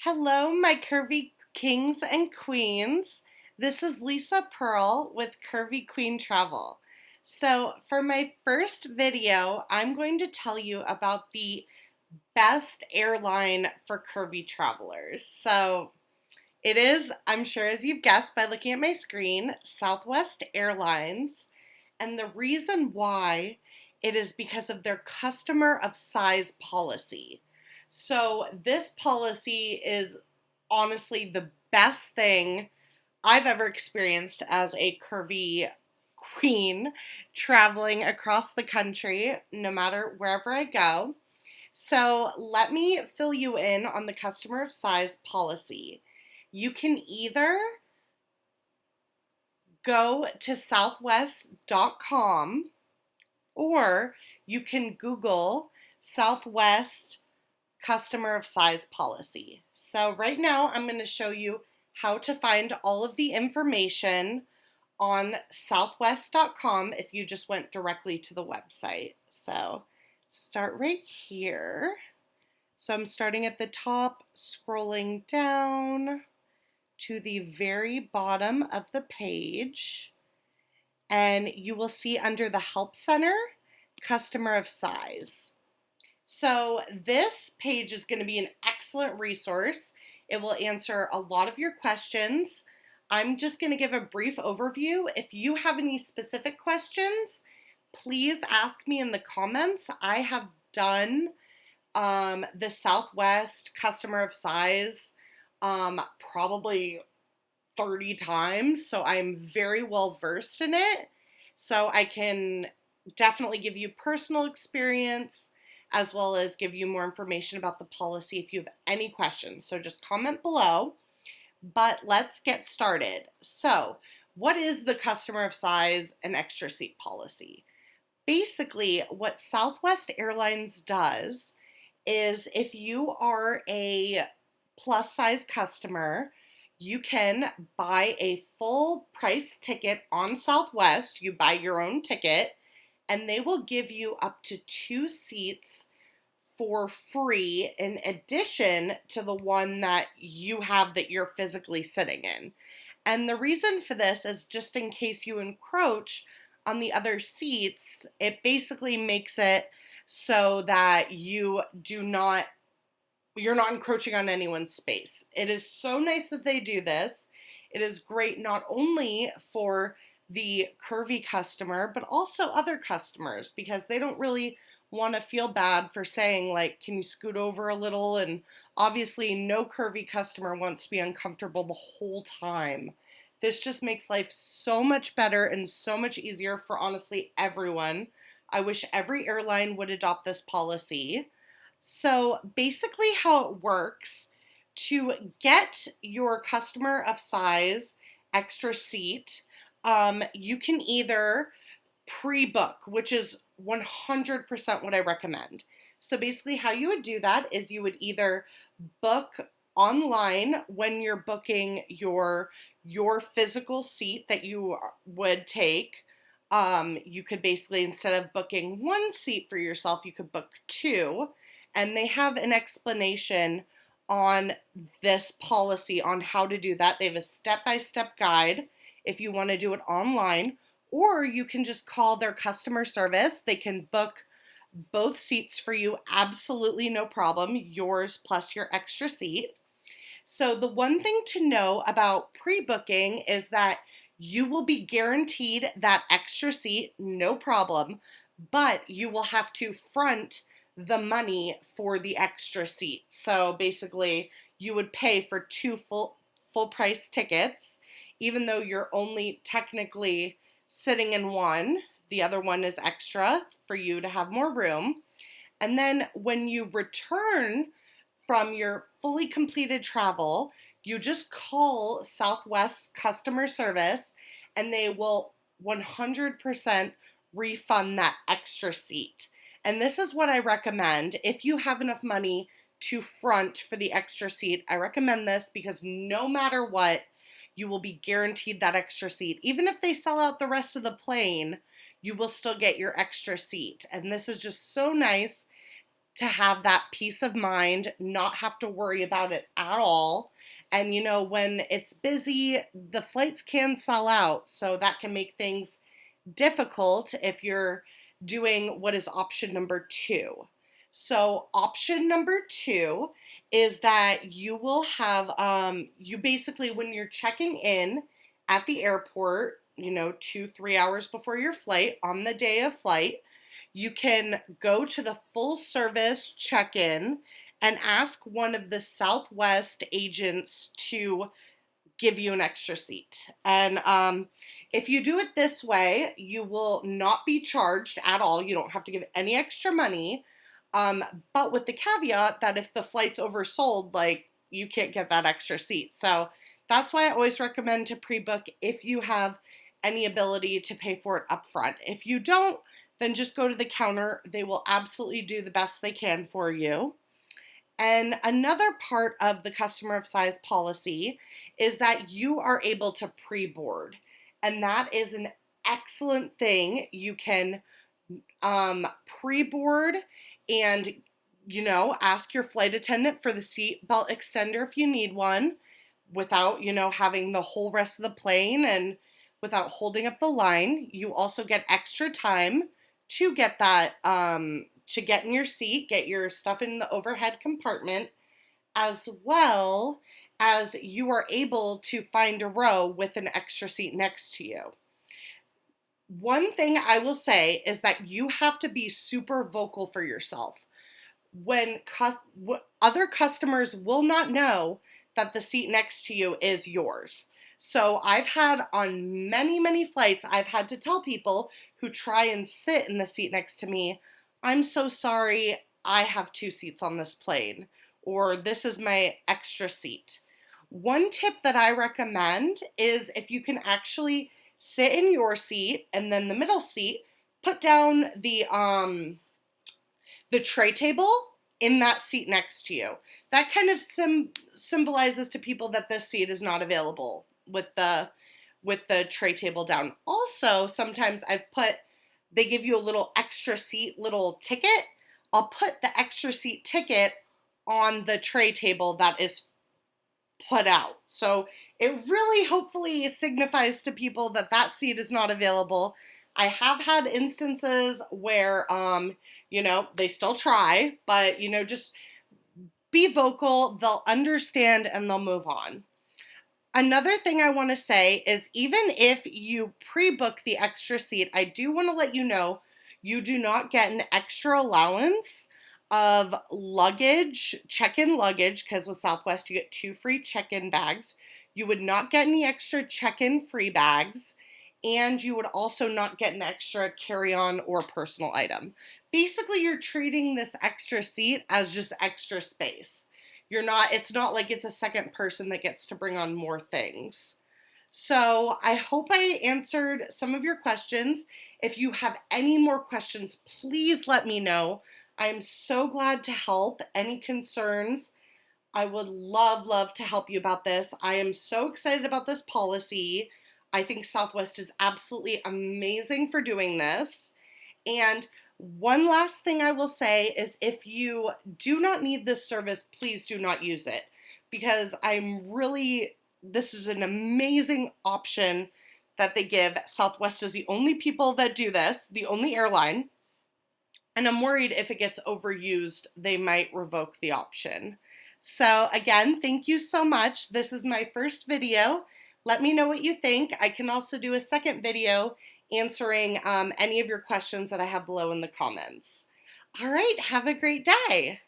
Hello, my curvy kings and queens. This is Lisa Pearl with Curvy Queen Travel. So, for my first video, I'm going to tell you about the best airline for curvy travelers. So, it is, I'm sure as you've guessed by looking at my screen, Southwest Airlines. And the reason why it is because of their customer of size policy. So, this policy is honestly the best thing I've ever experienced as a curvy queen traveling across the country, no matter wherever I go. So, let me fill you in on the customer of size policy. You can either go to southwest.com or you can Google Southwest customer of size policy. So right now I'm going to show you how to find all of the information on southwest.com if you just went directly to the website. So start right here. So I'm starting at the top, scrolling down to the very bottom of the page, and you will see under the Help Center, Customer of Size. So this page is going to be an excellent resource. It will answer a lot of your questions. I'm just going to give a brief overview. If you have any specific questions, please ask me in the comments. I have done the Southwest Customer of Size probably 30 times, so I'm very well versed in it. So I can definitely give you personal experience as well as give you more information about the policy if you have any questions. So just comment below. But let's get started. So, what is the customer of size and extra seat policy? Basically, what Southwest Airlines does is if you are a plus size customer, you can buy a full price ticket on Southwest. You buy your own ticket, and they will give you up to 2 seats for free in addition to the one that you have that you're physically sitting in. And the reason for this is just in case you encroach on the other seats, it basically makes it so that you're not encroaching on anyone's space. It is so nice that they do this. It is great not only for the curvy customer, but also other customers, because they don't really want to feel bad for saying, like, can you scoot over a little? And obviously no curvy customer wants to be uncomfortable the whole time. This just makes life so much better and so much easier for honestly everyone. I wish every airline would adopt this policy. So basically how it works, to get your customer of size extra seat, you can either pre-book, which is 100% what I recommend. So basically how you would do that is you would either book online when you're booking your physical seat that you would take. You could basically, instead of booking 1 seat for yourself, you could book 2. And they have an explanation on this policy on how to do that. They have a step-by-step guide if you want to do it online, or you can just call their customer service. They can book both seats for you, absolutely no problem, yours plus your extra seat. So the one thing to know about pre-booking is that you will be guaranteed that extra seat, no problem, but you will have to front the money for the extra seat. So basically, you would pay for 2 full price tickets, even though you're only technically sitting in one. The other one is extra for you to have more room. And then when you return from your fully completed travel, you just call Southwest customer service and they will 100% refund that extra seat. And this is what I recommend. If you have enough money to front for the extra seat, I recommend this because no matter what, you will be guaranteed that extra seat. Even if they sell out the rest of the plane, you will still get your extra seat. And this is just so nice. to have that peace of mind, not have to worry about it at all. And when it's busy, the flights can sell out, so that can make things difficult if you're doing what is option number two. So, option number two is that you will have, you basically, when you're checking in at the airport, 2, 3 hours before your flight, on the day of flight, you can go to the full service check in and ask one of the Southwest agents to give you an extra seat. And if you do it this way, you will not be charged at all. You don't have to give any extra money. But with the caveat that if the flight's oversold, like, you can't get that extra seat. So that's why I always recommend to pre-book if you have any ability to pay for it up front. If you don't, then just go to the counter. They will absolutely do the best they can for you. And another part of the customer of size policy is that you are able to pre-board. And that is an excellent thing. You can pre-board and, ask your flight attendant for the seat belt extender if you need one without, having the whole rest of the plane and without holding up the line. You also get extra time to get that, to get in your seat, get your stuff in the overhead compartment, as well as you are able to find a row with an extra seat next to you. One thing I will say is that you have to be super vocal for yourself. When other customers will not know that the seat next to you is yours. So I've had on many, many flights, I've had to tell people who try and sit in the seat next to me, I'm so sorry, I have 2 seats on this plane, or this is my extra seat. One tip that I recommend is if you can actually sit in your seat and then the middle seat, put down the tray table in that seat next to you. That kind of symbolizes to people that this seat is not available with the tray table down. Also, sometimes they give you a little extra seat, little ticket. I'll put the extra seat ticket on the tray table that is put out. So it really hopefully signifies to people that that seat is not available. I have had instances where, they still try, but, just be vocal, they'll understand and they'll move on. Another thing I want to say is even if you pre-book the extra seat, I do want to let you know you do not get an extra allowance of luggage, check-in luggage, because with Southwest you get 2 free check-in bags. You would not get any extra check-in free bags, and you would also not get an extra carry-on or personal item. Basically, you're treating this extra seat as just extra space. It's not like it's a second person that gets to bring on more things. So I hope I answered some of your questions. If you have any more questions, please let me know. I'm so glad to help. Any concerns, I would love to help you about this. I am so excited about this policy. I think Southwest is absolutely amazing for doing this. And one last thing I will say is if you do not need this service, please do not use it, because this is an amazing option that they give. Southwest is the only people that do this, the only airline, and I'm worried if it gets overused, they might revoke the option. So again, thank you so much. This is my first video. Let me know what you think. I can also do a second video answering any of your questions that I have below in the comments. All right, have a great day.